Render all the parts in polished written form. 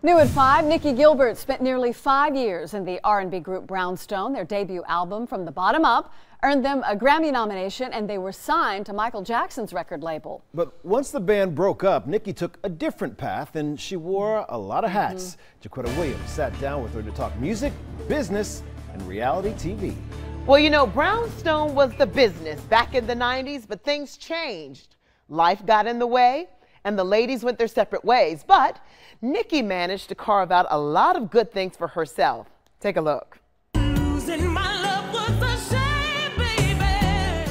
New at 5, Nicci Gilbert spent nearly 5 years in the R&B group Brownstone. Their debut album, From the Bottom Up, earned them a Grammy nomination, and they were signed to Michael Jackson's record label. But once the band broke up, Nicci took a different path, and she wore a lot of hats. Jaquetta Williams sat down with her to talk music, business, and reality TV. Well, you know, Brownstone was the business back in the 90s, but things changed. Life got in the way, and the ladies went their separate ways. But Nicci managed to carve out a lot of good things for herself. Take a look.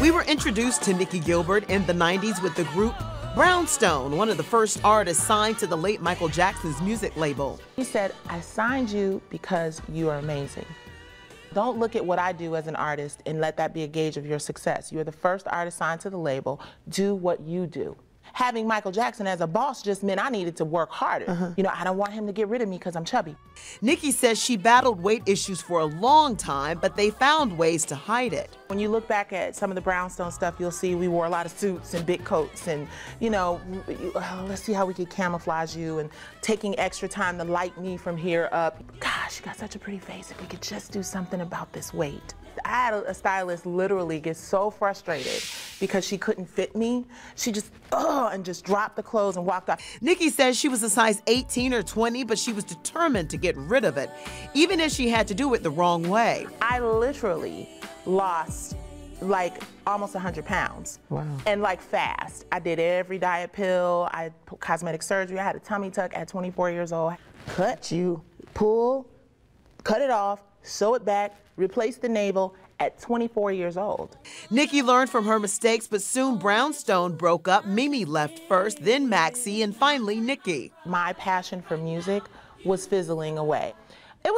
We were introduced to Nicci Gilbert in the 90s with the group Brownstone, one of the first artists signed to the late Michael Jackson's music label. He said, I signed you because you are amazing. Don't look at what I do as an artist and let that be a gauge of your success. You're the first artist signed to the label. Do what you do. Having Michael Jackson as a boss just meant I needed to work harder. You know, I don't want him to get rid of me because I'm chubby. Nicci says she battled weight issues for a long time, but they found ways to hide it. When you look back at some of the Brownstone stuff, you'll see we wore a lot of suits and big coats and, you know, let's see how we could camouflage you, and taking extra time to light me from here up. Gosh, you got such a pretty face. If we could just do something about this weight. I had a stylist literally get so frustrated because she couldn't fit me. She just, and just dropped the clothes and walked off. Nicci says she was a size 18 or 20, but she was determined to get rid of it, even if she had to do it the wrong way. I literally lost like almost 100 pounds. Wow. And like fast. I did every diet pill, I had cosmetic surgery, I had a tummy tuck at 24 years old. Cut, you pull, cut it off, sew it back, replace the navel at 24 years old. Nicci learned from her mistakes, but soon Brownstone broke up. Mimi left first, then Maxie, and finally Nicci. My passion for music was fizzling away. It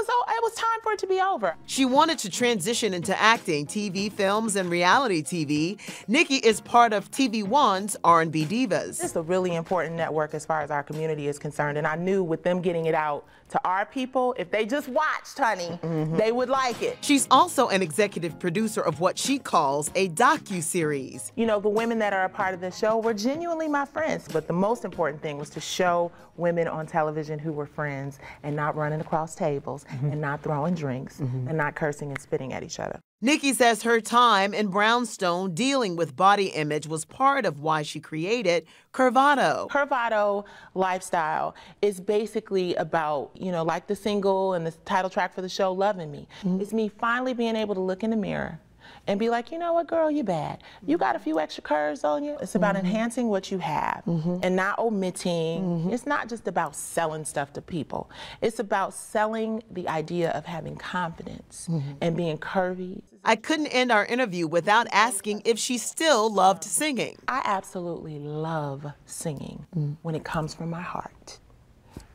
was time for it to be over. She wanted to transition into acting, TV, films, and reality TV. Nicci is part of TV One's R&B Divas. It's a really important network as far as our community is concerned, and I knew with them getting it out to our people, if they just watched, honey, they would like it. She's also an executive producer of what she calls a docu-series. You know, the women that are a part of the show were genuinely my friends, but the most important thing was to show women on television who were friends and not running across tables and not throwing drinks and not cursing and spitting at each other. Nicci says her time in Brownstone dealing with body image was part of why she created Curvato. Curvato lifestyle is basically about, you know, like the single and the title track for the show, Loving Me. It's me finally being able to look in the mirror and be like, you know what, girl, you bad. You got a few extra curves on you. It's about enhancing what you have and not omitting. It's not just about selling stuff to people. It's about selling the idea of having confidence and being curvy. I couldn't end our interview without asking if she still loved singing. I absolutely love singing when it comes from my heart.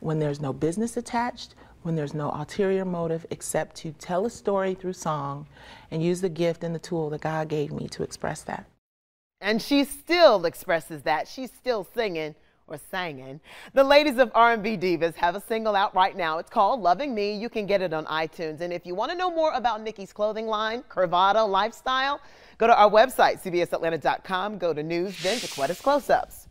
When there's no business attached, when there's no ulterior motive except to tell a story through song and use the gift and the tool that God gave me to express that. And she still expresses that. She's still singing or singing. The ladies of R&B Divas have a single out right now. It's called Loving Me. You can get it on iTunes. And if you want to know more about Nicci's clothing line, Curvato Lifestyle, go to our website, cbsatlanta.com, go to news, then Jaquetta's Close-Ups.